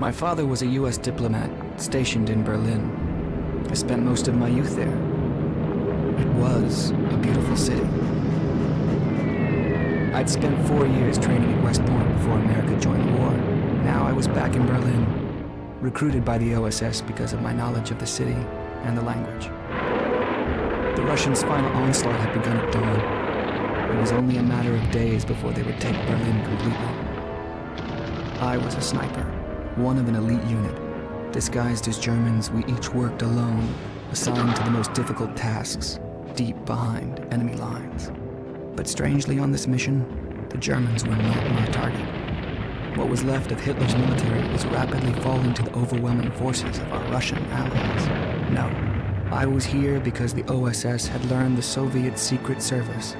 My father was a U.S. diplomat stationed in Berlin. I spent most of my youth there. It was a beautiful city. I'd spent 4 years training at West Point before America joined the war. Now I was back in Berlin, recruited by the OSS because of my knowledge of the city and the language. The Russians' final onslaught had begun at dawn. It was only a matter of days before they would take Berlin completely. I was a sniper, one of an elite unit. Disguised as Germans, we each worked alone, assigned to the most difficult tasks, deep behind enemy lines. But strangely on this mission, the Germans were not my target. What was left of Hitler's military was rapidly falling to the overwhelming forces of our Russian allies. No, I was here because the OSS had learned the Soviet Secret Service,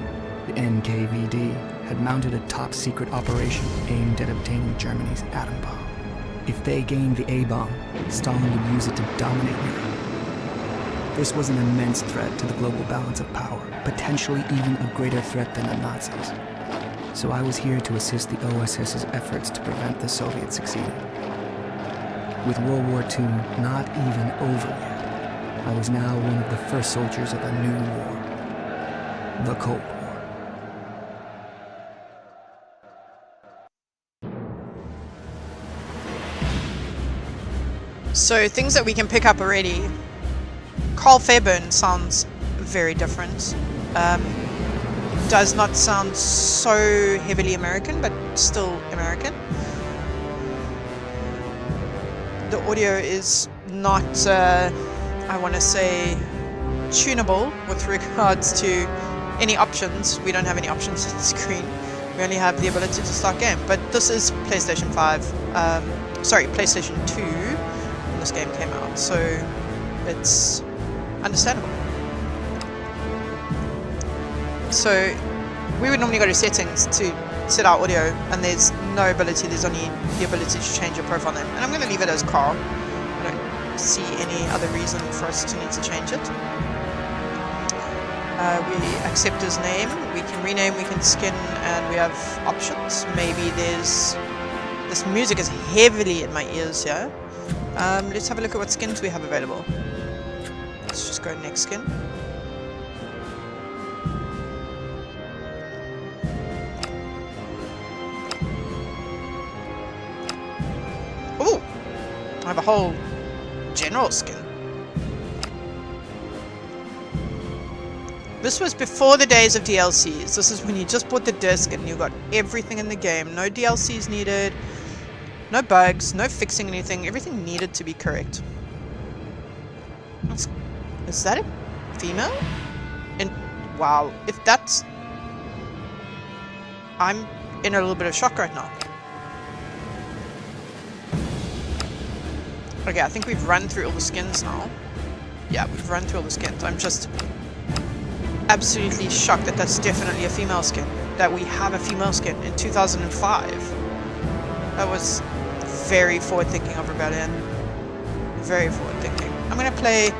the NKVD, had mounted a top-secret operation aimed at obtaining Germany's atom bomb. If they gained the A-bomb, Stalin would use it to dominate Europe. This was an immense threat to the global balance of power, potentially even a greater threat than the Nazis. So I was here to assist the OSS's efforts to prevent the Soviets succeeding. With World War II not even over yet, I was now one of the first soldiers of a new war, the Cold War. So things that we can pick up already. Carl Fairbairn sounds very different. Does not sound so heavily American, but still American. The audio is not, I want to say, tunable with regards to any options. We don't have any options on the screen. We only have the ability to start game. But this is PlayStation 5, sorry, PlayStation 2 when this game came out, so it's understandable. So we would normally go to settings to set our audio, and there's no ability, there's only the ability to change your profile name. And I'm going to leave it as Carl. I don't see any other reason for us to need to change it. We accept his name, we can rename, we can skin, and we have options. Maybe there's... This music is heavily in my ears here. Let's have a look at what skins we have available. Let's just go next skin. Ooh! I have a whole general skin. This was before the days of DLCs. This is when you just bought the disc and you got everything in the game. No DLCs needed, no bugs, no fixing anything. Everything needed to be correct. Is that a female? And wow, if that's... I'm in a little bit of shock right now. Okay, I think we've run through all the skins now. Yeah, we've run through all the skins. I'm just absolutely shocked that that's definitely a female skin. That we have a female skin in 2005. That was very forward-thinking of Rebellion. Very forward-thinking. I'm gonna play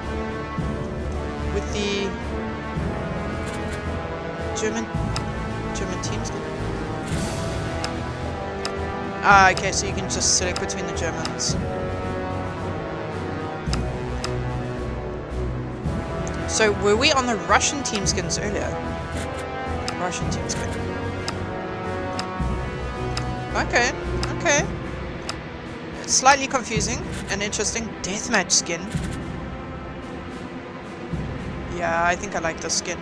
with the German team skin. Ah, okay, so you can just select between the Germans. So, were we on the Russian team skins earlier? Russian team skin. Okay, okay. It's slightly confusing and interesting. Deathmatch skin. Yeah, I think I like this skin.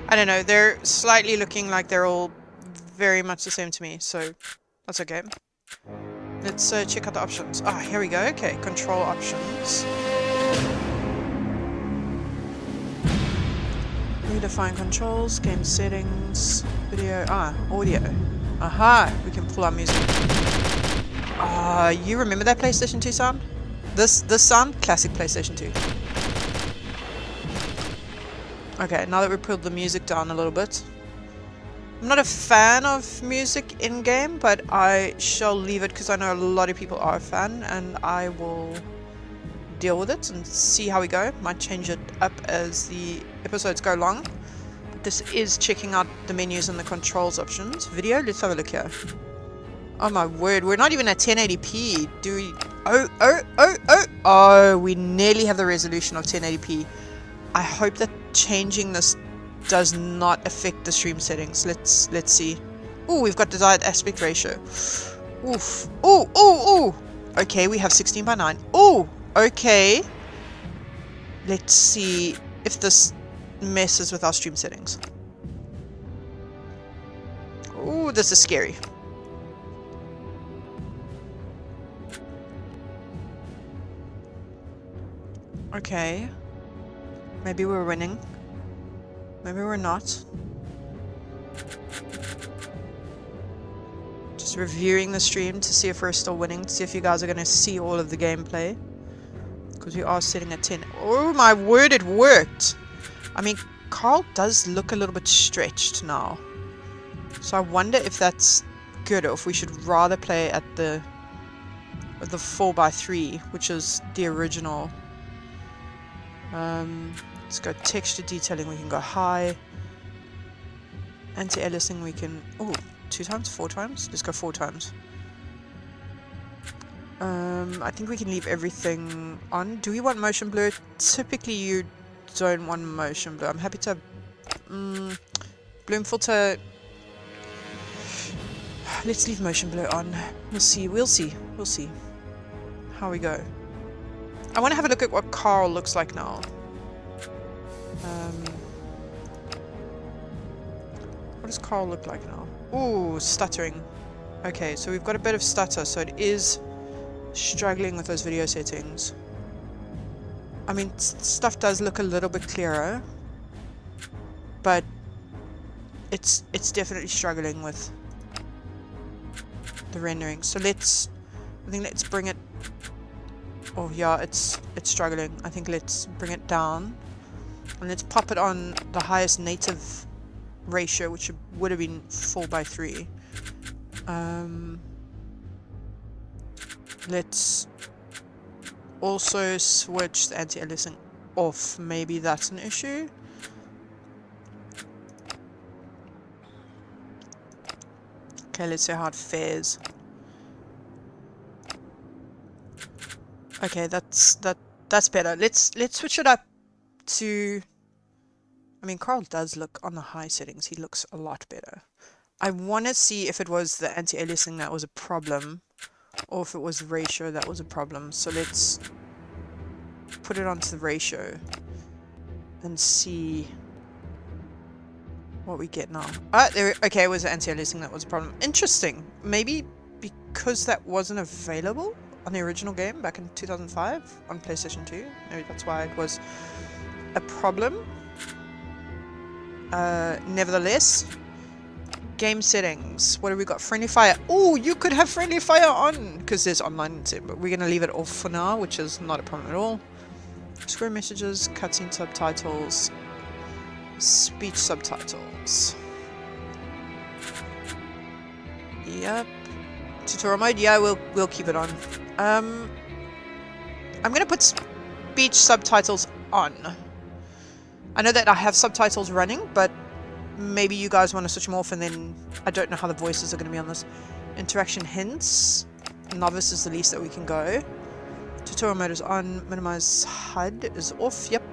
I don't know, they're slightly looking like they're all very much the same to me, so that's okay. Let's check out the options. Ah, here we go. Okay, control options. Redefine controls, game settings, video. Ah, audio. Aha, we can pull our music. Ah, you remember that PlayStation 2 sound? This sound? Classic PlayStation 2. Okay, now that we pulled the music down a little bit. I'm not a fan of music in-game, but I shall leave it because I know a lot of people are a fan, and I will deal with it and see how we go. Might change it up as the episodes go along. this is checking out the menus and the controls options. Video, let's have a look here. Oh my word, we're not even at 1080p. Do we? Oh, we nearly have the resolution of 1080p. I hope that changing this does not affect the stream settings. Let's see. Oh, we've got desired aspect ratio. Oof. Oh. Okay, we have 16:9. Oh, okay. Let's see if this messes with our stream settings. Oh, this is scary. Okay. Maybe we're winning. Maybe we're not. Just reviewing the stream to see if we're still winning, to see if you guys are going to see all of the gameplay. Because we are sitting at 10. Oh my word, it worked! I mean, Carl does look a little bit stretched now. So I wonder if that's good, or if we should rather play at the 4x3, which is the original. Let's go texture detailing, we can go high. Anti-aliasing we can... Oh, 2 times? 4 times? Let's go 4 times. I think we can leave everything on. Do we want motion blur? Typically you don't want motion blur. I'm happy to... bloom filter... Let's leave motion blur on. We'll see how we go. I want to have a look at what Carl looks like now. What does Carl look like now? Ooh, stuttering. Okay, so we've got a bit of stutter, so it is struggling with those video settings. I mean, stuff does look a little bit clearer, but it's definitely struggling with the rendering. So let's bring it. Oh yeah, it's struggling. I think let's bring it down and let's pop it on the highest native ratio, which would have been 4x3. Let's also switch the anti-aliasing off. Maybe that's an issue. Okay, let's see how it fares. Okay, that's better. Let's switch it up to... I mean, Carl does look on the high settings. He looks a lot better. I want to see if it was the anti-aliasing that was a problem, or if it was the ratio that was a problem. So let's put it onto the ratio and see what we get now. Okay, it was the anti-aliasing that was a problem. Interesting. Maybe because that wasn't available on the original game back in 2005 on PlayStation 2. Maybe that's why it was a problem. Nevertheless, game settings. What have we got? Friendly fire. Oh, you could have friendly fire on because there's online, but we're going to leave it off for now, which is not a problem at all. Screen messages, cutscene subtitles, speech subtitles. Yep. Tutorial mode. Yeah, we'll keep it on. I'm going to put speech subtitles on. I know that I have subtitles running, but maybe you guys want to switch them off, and then I don't know how the voices are going to be on this. Interaction hints. Novice is the least that we can go. Tutorial mode is on. Minimize HUD is off. Yep.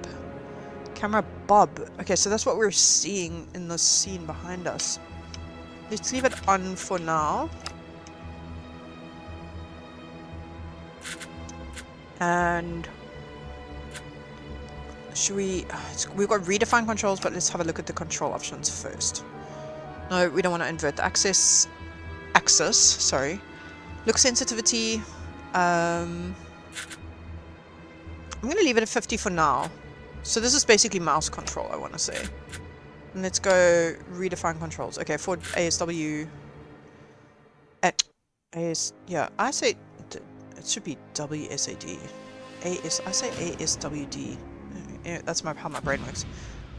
Camera bob. Okay, so that's what we're seeing in the scene behind us. Let's leave it on for now. And should we... we've got redefine controls, but let's have a look at the control options first. No, we don't want to invert the axis, sorry. Look sensitivity. I'm going to leave it at 50 for now. So this is basically mouse control, I want to say. And let's go redefine controls. Okay, for ASW... yeah, I say... it should be WSAD. I say ASWD. Yeah, that's how my brain works.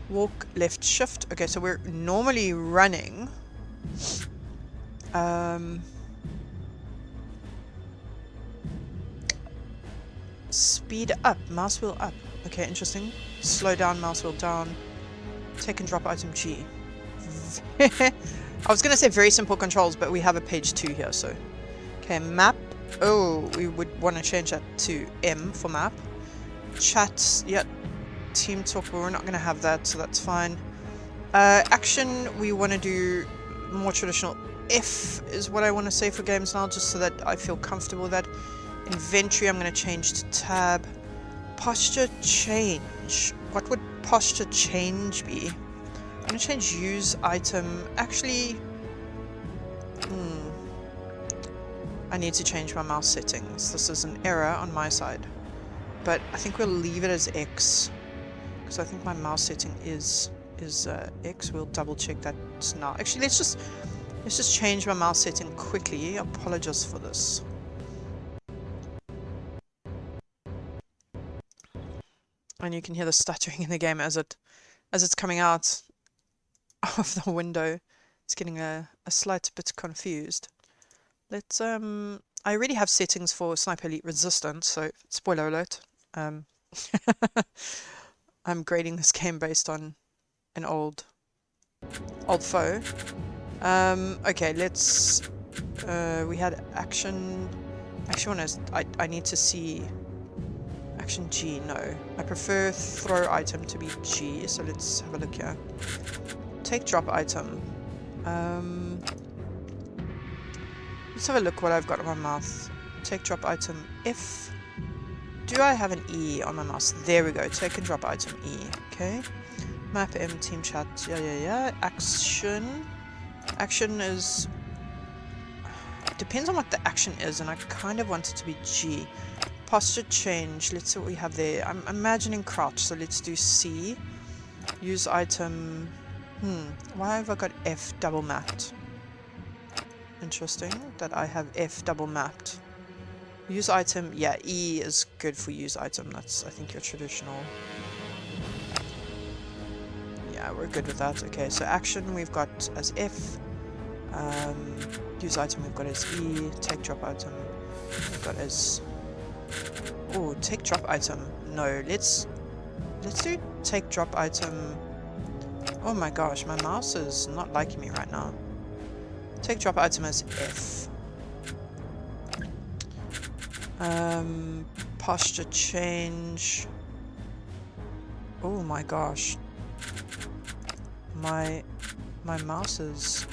Walk, left, shift. Okay, so we're normally running. Speed up, mouse wheel up. Okay, interesting. Slow down, mouse wheel down. Take and drop item G. I was going to say very simple controls, but we have a page 2 here, so. Okay, map. Oh, we would want to change that to M for map. Chat, yeah. Team talk, but we're not going to have that, so that's fine. Action, we want to do more traditional. F is what I want to say for games now, just so that I feel comfortable with that. Inventory, I'm going to change to tab. Posture change. What would posture change be? I'm going to change use item. Actually, I need to change my mouse settings. This is an error on my side. But I think we'll leave it as X. Because I think my mouse setting is X. We'll double check that now. Actually, let's just change my mouse setting quickly. I apologize for this. And you can hear the stuttering in the game as it's coming out of the window. It's getting a slight bit confused. Let's I already have settings for Sniper Elite Resistance, so spoiler alert. I'm grading this game based on an old foe. Okay, let's we had action. Actually, I need to see action G. No, I prefer throw item to be G, so let's have a look here. Take drop item. Let's have a look what I've got on my mouse. Take drop item F. Do I have an E on my mouse? There we go. Take and drop item E. Okay. Map M team chat. Yeah. Action. Action is. Depends on what the action is, and I kind of want it to be G. Posture change. Let's see what we have there. I'm imagining crouch, so let's do C. Use item. Why have I got F double mapped? Interesting that I have F double mapped. Use item, yeah, E is good for use item. That's, I think, your traditional. Yeah, we're good with that. Okay, so action we've got as F. Use item we've got as E. Take drop item we've got as. Oh, take drop item. No, let's do take drop item. Oh my gosh, my mouse is not liking me right now. Take drop item as F. Posture change. Oh my gosh. My mouse is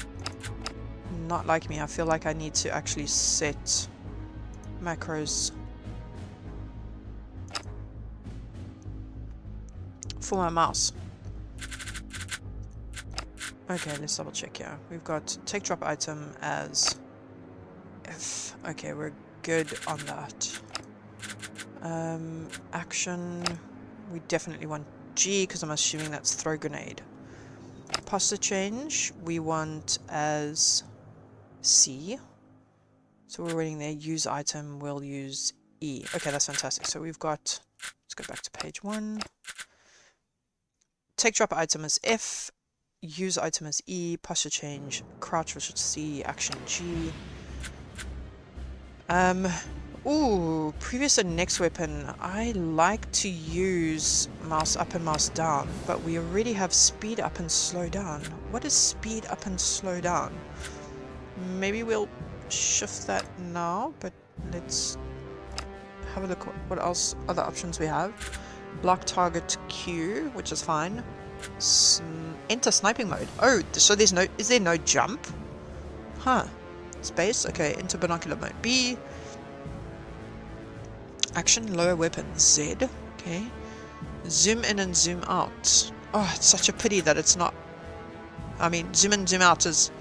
not liking me. I feel like I need to actually set macros for my mouse. Okay, let's double check here. We've got take drop item as F. Okay, we're good on that. Action, we definitely want G because I'm assuming that's throw grenade. Posture change, we want as C. So we're waiting there. Use item, we'll use E. Okay, that's fantastic. So we've got, let's go back to page 1. Take drop item as F. Use item as E, posture change, crouch which is C, action G. Ooh, previous and next weapon. I like to use mouse up and mouse down, but we already have speed up and slow down. What is speed up and slow down? Maybe we'll shift that now, but let's have a look at what else other options we have. Block target Q, which is fine. Enter sniping mode. Oh, so is there no jump? Huh. Space. Okay, enter binocular mode. B. Action lower weapon. Z. Okay. Zoom in and zoom out. Oh, it's such a pity that it's not. I mean, zoom in, zoom out is.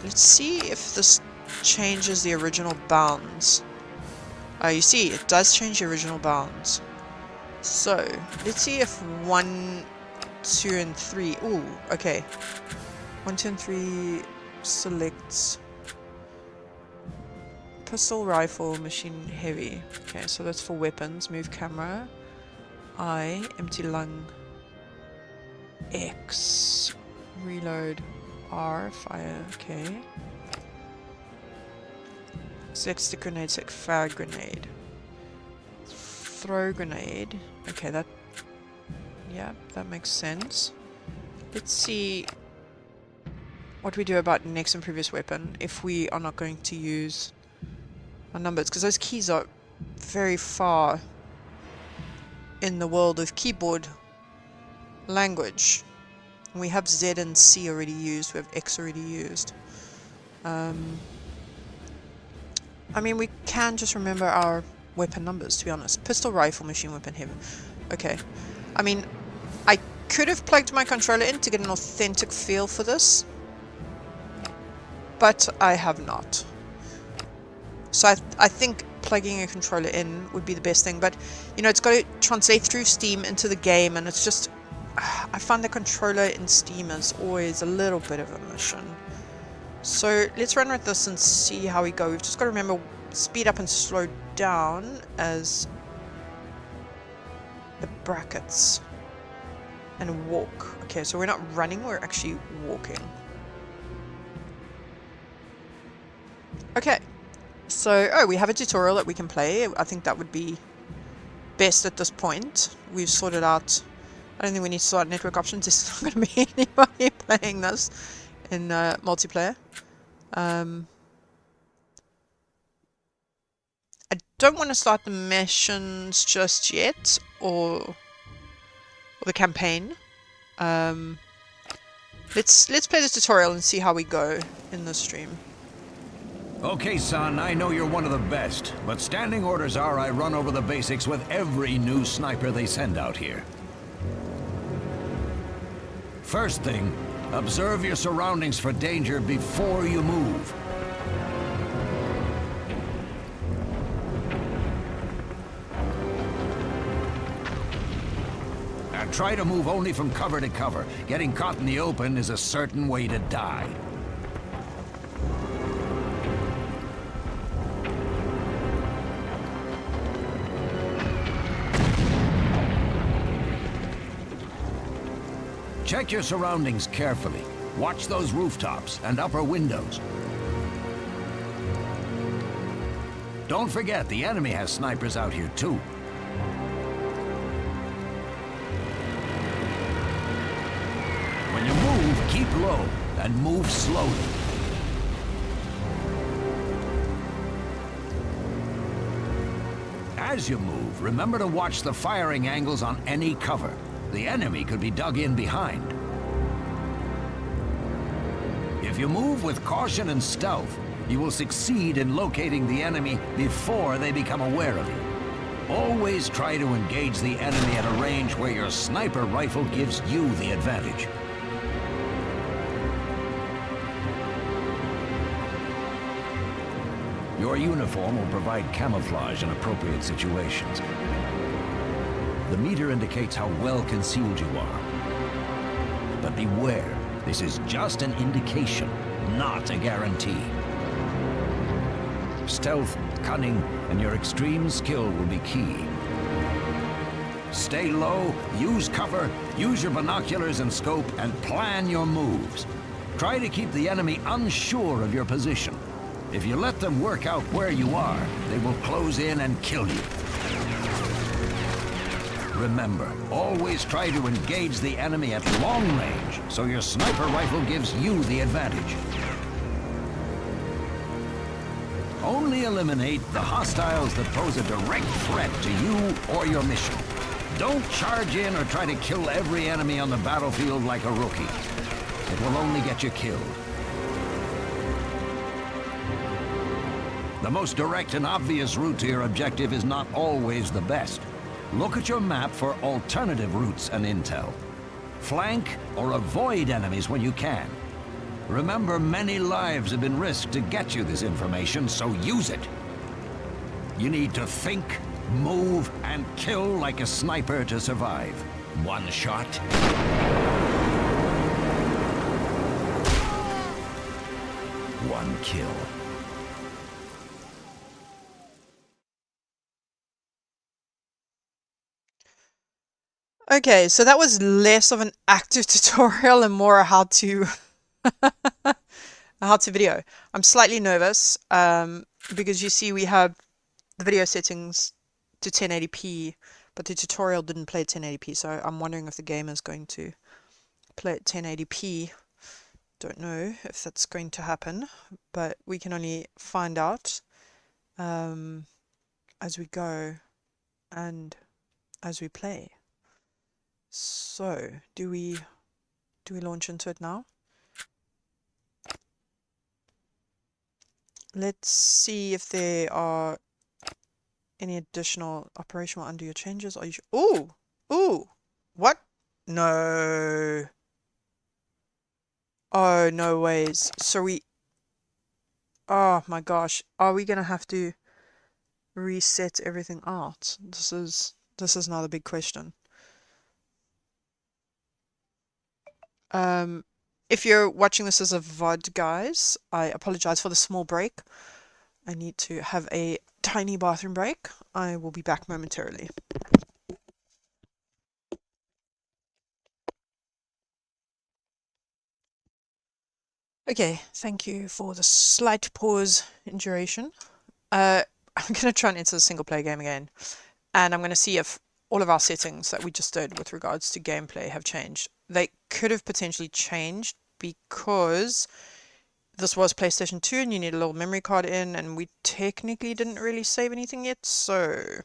Let's see if this changes the original bounds. Oh, you see, it does change the original bounds. So, let's see if 1, 2, and 3. Ooh, okay. 1, 2, and 3 selects pistol, rifle, machine, heavy. Okay, so that's for weapons. Move camera. I, empty lung. X. Reload. R, fire. Okay. Select stick grenade, select fire grenade. Throw grenade. Okay, that. Yeah, that makes sense. Let's see what we do about next and previous weapon if we are not going to use our numbers, because those keys are very far in the world of keyboard language. We have Z and C already used, we have X already used. I mean, we can just remember our weapon numbers, to be honest. Pistol, rifle, machine weapon, heavy. Okay. I mean, I could have plugged my controller in to get an authentic feel for this, but I have not. So I think plugging a controller in would be the best thing, but you know, it's got to translate through Steam into the game, and it's just, I find the controller in Steam is always a little bit of a mission. So let's run with this and see how we go. We've just got to remember speed up and slow down as the brackets, and walk. Okay, so we're not running, we're actually walking. Okay, so we have a tutorial that we can play. I think that would be best at this point. We've sorted out, I don't think we need to sort out network options. There's not going to be anybody playing this in multiplayer. I don't want to start the missions just yet, or the campaign. Let's play the tutorial and see how we go in the stream. Okay, son, I know you're one of the best, but standing orders are I run over the basics with every new sniper they send out here. First thing, observe your surroundings for danger before you move. And try to move only from cover to cover. Getting caught in the open is a certain way to die. Check your surroundings carefully. Watch those rooftops and upper windows. Don't forget, the enemy has snipers out here too. When you move, keep low and move slowly. As you move, remember to watch the firing angles on any cover. The enemy could be dug in behind. If you move with caution and stealth, you will succeed in locating the enemy before they become aware of you. Always try to engage the enemy at a range where your sniper rifle gives you the advantage. Your uniform will provide camouflage in appropriate situations. The meter indicates how well concealed you are. But beware, this is just an indication, not a guarantee. Stealth, cunning, and your extreme skill will be key. Stay low, use cover, use your binoculars and scope, and plan your moves. Try to keep the enemy unsure of your position. If you let them work out where you are, they will close in and kill you. Remember, always try to engage the enemy at long range, so your sniper rifle gives you the advantage. Only eliminate the hostiles that pose a direct threat to you or your mission. Don't charge in or try to kill every enemy on the battlefield like a rookie. It will only get you killed. The most direct and obvious route to your objective is not always the best. Look at your map for alternative routes and intel. Flank or avoid enemies when you can. Remember, many lives have been risked to get you this information, so use it. You need to think, move, and kill like a sniper to survive. One shot. One kill. Okay, so that was less of an active tutorial and more a how-to video. I'm slightly nervous because you see we have the video settings to 1080p, but the tutorial didn't play 1080p, so I'm wondering if the game is going to play at 1080p. Don't know if that's going to happen, but we can only find out as we go and as we play. So, do we launch into it now? Let's see if there are any additional operation will undo your changes. Are you ooh! Ooh! What? No. Oh, no ways. So we... Oh my gosh. Are we gonna have to reset everything out? This is another big question. If you're watching this as a VOD, guys, I apologize for the small break. I need to have a tiny bathroom break. I will be back momentarily. Okay, thank you for the slight pause in duration. I'm going to try and enter the single player game again, and I'm going to see if all of our settings that we just did with regards to gameplay have changed. They could have potentially changed because this was PlayStation 2 and you need a little memory card in, and we technically didn't really save anything yet, so...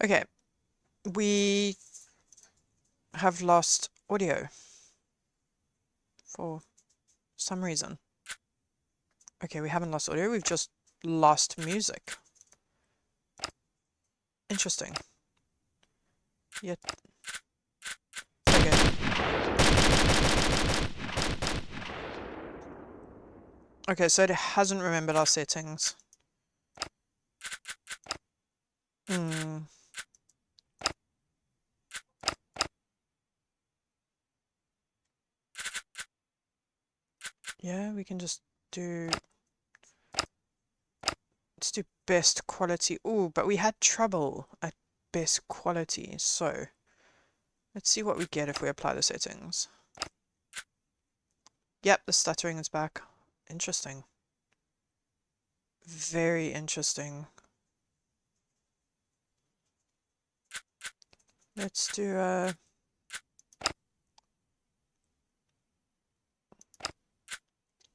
Okay, we have lost audio for some reason. Okay, we haven't lost audio, we've just lost music. Interesting. Yet. Okay. Okay, so it hasn't remembered our settings. Yeah, we can just do... Let's do best quality. Ooh, but we had trouble at best quality, so... Let's see what we get if we apply the settings. Yep, the stuttering is back. Interesting. Very interesting. Let's do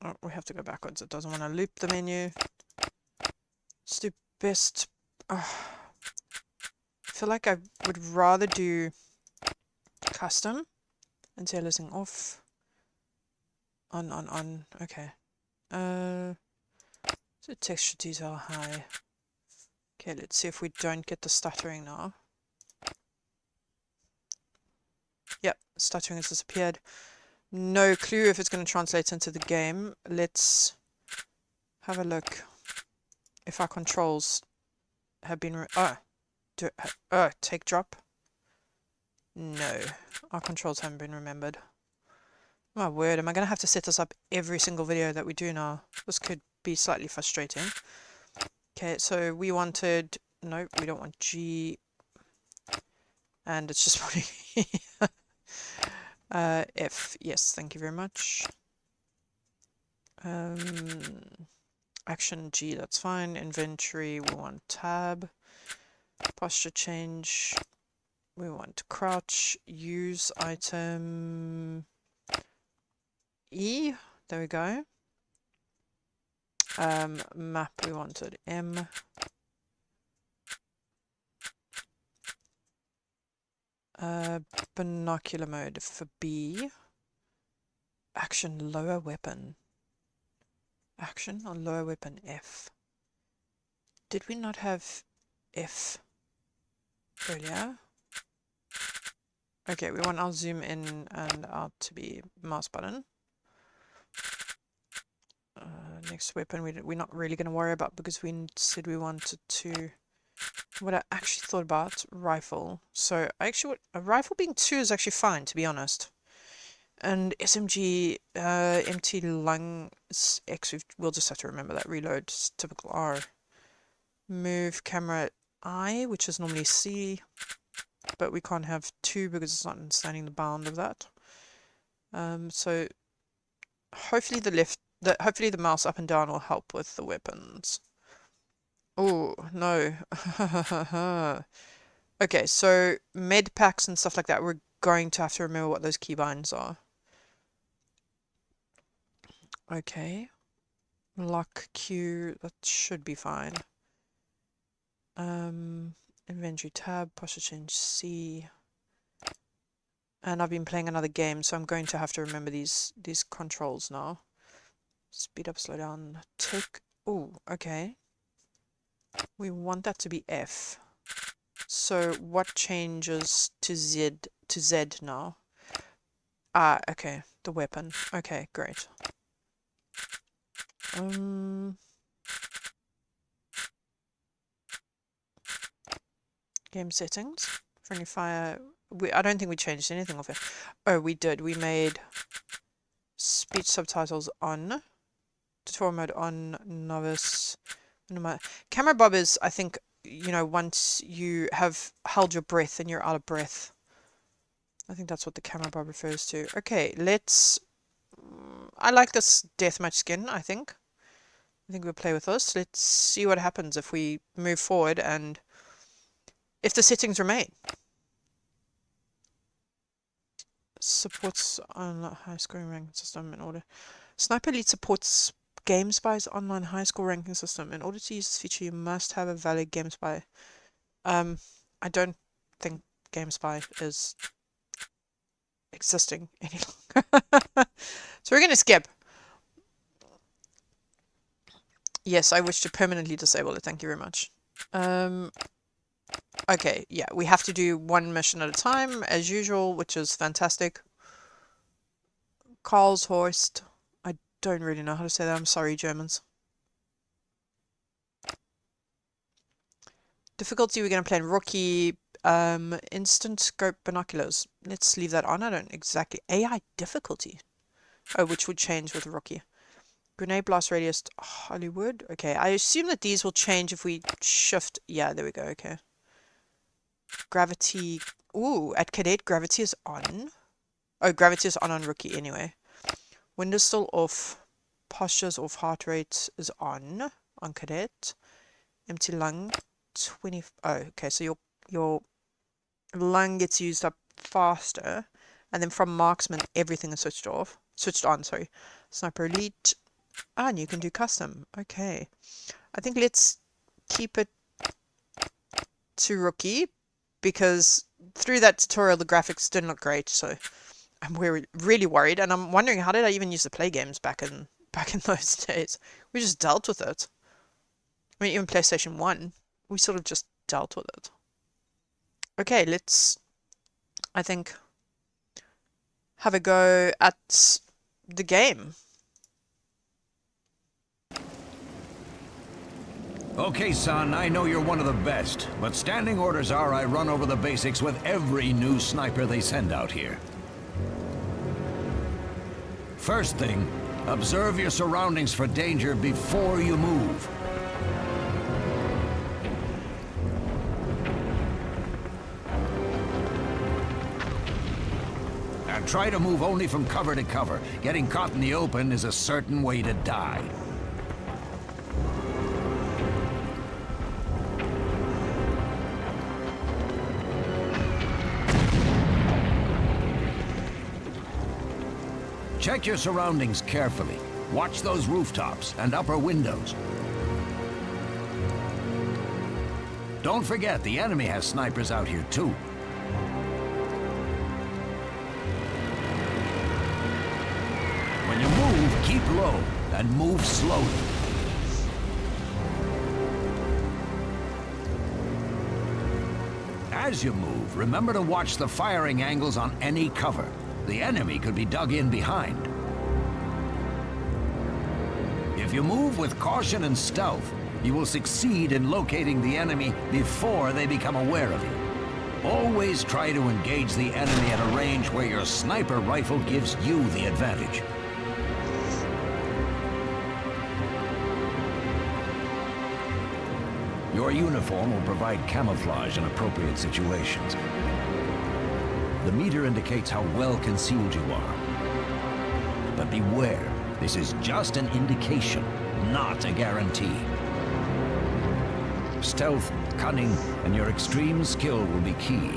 oh, we have to go backwards. It doesn't want to loop the menu. Let's do best. I feel like I would rather do custom and say listening off. On. Okay. So texture detail high. Okay, let's see if we don't get the stuttering now. Yep, stuttering has disappeared. No clue if it's going to translate into the game. Let's have a look if our controls have been... take drop. No, our controls haven't been remembered. My word, am I going to have to set this up every single video that we do now? This could be slightly frustrating. Okay, so we wanted... Nope, we don't want G. And it's just putting... F. Yes, thank you very much. Action G, that's fine. Inventory, we want tab. Posture change, we want crouch. Use item E. There we go. Map, we wanted M. Binocular mode for B. Action lower weapon. Action on lower weapon F. Did we not have F earlier? Okay, we want our zoom in and out to be mouse button. Next weapon we're not really going to worry about because we said we wanted to... What I actually thought about, rifle. So a rifle being 2 is actually fine, to be honest. And SMG, MT lung X, we'll just have to remember that. Reload, typical R. Move camera I, which is normally C. but we can't have 2 because it's not understanding the bound of that. So hopefully hopefully the mouse up and down will help with the weapons. Oh, no. Okay, so med packs and stuff like that, we're going to have to remember what those keybinds are. Okay. Lock Q, that should be fine. Inventory tab, posture change C. And I've been playing another game, so I'm going to have to remember these controls now. Speed up, slow down, tick. Oh, okay. We want that to be F. So what changes to Z now? Ah, okay, the weapon. Okay, great. Game settings. Friendly fire. I don't think we changed anything of it. Oh, we did. We made speech subtitles on. Tutorial mode on. Novice. Camera bob is, I think, you know, once you have held your breath and you're out of breath. I think that's what the camera bob refers to. Okay, let's... I like this deathmatch skin, I think. I think we'll play with this. Let's see what happens if we move forward and if the settings remain. Supports on high scoring ranking system in order. Sniper Elite supports GameSpy's online high score ranking system. In order to use this feature, you must have a valid GameSpy. I don't think GameSpy is existing any longer. So we're going to skip. Yes, I wish to permanently disable it. Thank you very much. Okay, yeah, we have to do one mission at a time, as usual, which is fantastic. Karlshorst. I don't really know how to say that. I'm sorry, Germans. Difficulty, we're going to play in Rookie. Instant scope binoculars. Let's leave that on. I don't exactly... AI difficulty. Oh, which would change with Rookie. Grenade blast radius, Hollywood. Okay, I assume that these will change if we shift. Yeah, there we go. Okay. Gravity. Ooh, at Cadet, gravity is on. Oh, gravity is on Rookie anyway. Windows still off. Postures off. Heart rate is on Cadet. Empty lung. 20. Oh, okay. So your lung gets used up faster. And then from marksman, everything is switched off. Switched on, sorry. Sniper Elite. Ah, and you can do custom. Okay. I think let's keep it to Rookie, because through that tutorial the graphics didn't look great, so I'm really worried, and I'm wondering, how did I even use the play games back in those days? We just dealt with it. I mean, even PlayStation 1, we sort of just dealt with it. Okay, let's, I think, have a go at the game. Okay, son, I know you're one of the best, but standing orders are I run over the basics with every new sniper they send out here. First thing, observe your surroundings for danger before you move. And try to move only from cover to cover. Getting caught in the open is a certain way to die. Check your surroundings carefully. Watch those rooftops and upper windows. Don't forget, the enemy has snipers out here too. When you move, keep low and move slowly. As you move, remember to watch the firing angles on any cover. The enemy could be dug in behind. If you move with caution and stealth, you will succeed in locating the enemy before they become aware of you. Always try to engage the enemy at a range where your sniper rifle gives you the advantage. Your uniform will provide camouflage in appropriate situations. The meter indicates how well concealed you are. But beware, this is just an indication, not a guarantee. Stealth, cunning, and your extreme skill will be key.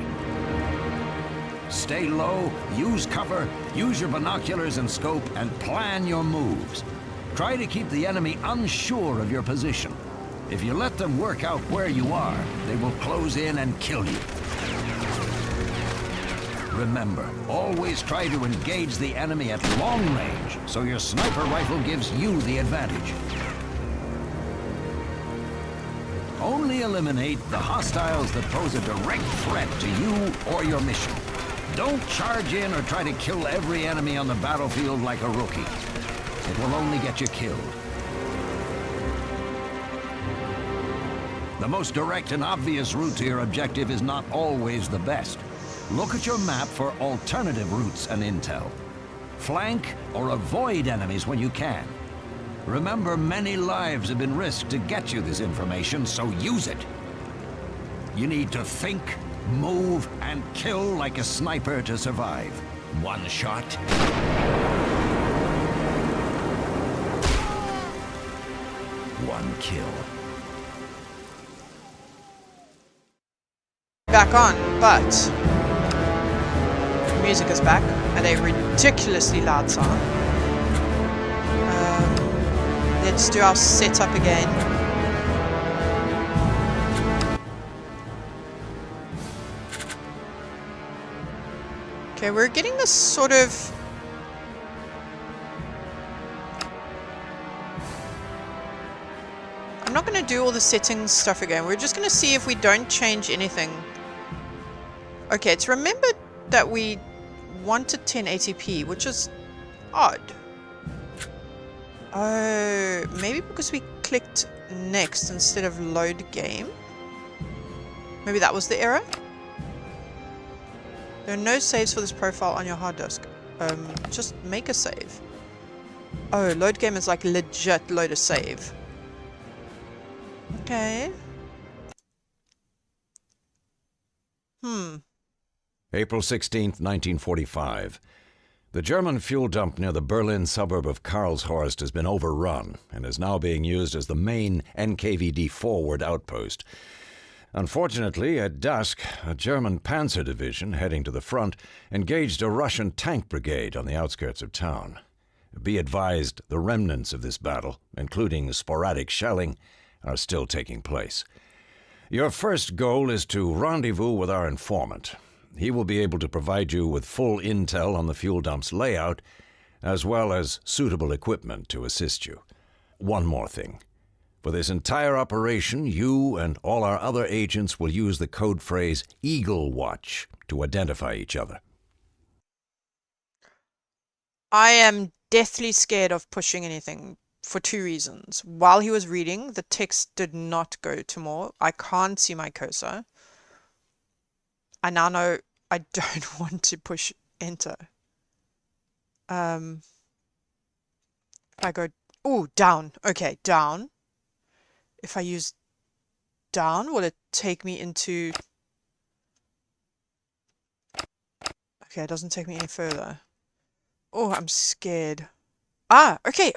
Stay low, use cover, use your binoculars and scope, and plan your moves. Try to keep the enemy unsure of your position. If you let them work out where you are, they will close in and kill you. Remember, always try to engage the enemy at long range, so your sniper rifle gives you the advantage. Only eliminate the hostiles that pose a direct threat to you or your mission. Don't charge in or try to kill every enemy on the battlefield like a rookie. It will only get you killed. The most direct and obvious route to your objective is not always the best. Look at your map for alternative routes and intel. Flank or avoid enemies when you can. Remember, many lives have been risked to get you this information, so use it. You need to think, move, and kill like a sniper to survive. One shot. One kill. Back on, but the music is back at a ridiculously loud sound. Let's do our setup again. Okay, we're getting this sort of... I'm not going to do all the settings stuff again. We're just going to see if we don't change anything. Okay, it's remembered that we wanted 1080p, which is odd. Oh, maybe because we clicked next instead of load game. Maybe that was the error. There are no saves for this profile on your hard disk. Just make a save. Oh, load game is like legit load a save. Okay. April 16th, 1945. The German fuel dump near the Berlin suburb of Karlshorst has been overrun and is now being used as the main NKVD forward outpost. Unfortunately, at dusk, a German panzer division heading to the front engaged a Russian tank brigade on the outskirts of town. Be advised, the remnants of this battle, including sporadic shelling, are still taking place. Your first goal is to rendezvous with our informant. He will be able to provide you with full intel on the fuel dump's layout, as well as suitable equipment to assist you. One more thing. For this entire operation, you and all our other agents will use the code phrase Eagle Watch to identify each other. I am deathly scared of pushing anything for two reasons. While he was reading, the text did not go to more. I can't see my cursor. I now know I don't want to push enter. If I go, oh, down. Okay, down. If I use down, will it take me into... Okay, it doesn't take me any further. Oh, I'm scared. Ah, okay.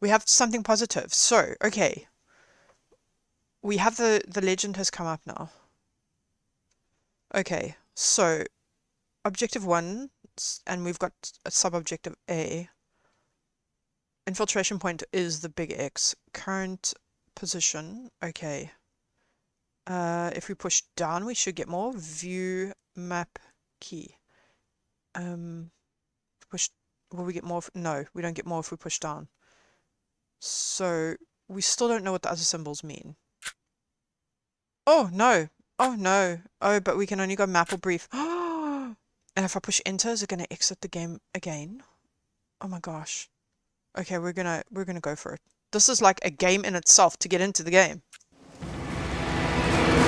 We have something positive. So, okay. We have the legend has come up now. Okay, so objective 1, and we've got a sub-objective A. Infiltration point is the big X. Current position, okay. If we push down, we should get more. View map key. Push. Will we get more? No, we don't get more if we push down. So we still don't know what the other symbols mean. Oh no! Oh no! Oh, but we can only go map or brief. And if I push enter, is it going to exit the game again? Oh my gosh! Okay, we're gonna go for it. This is like a game in itself to get into the game.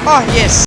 Oh yes!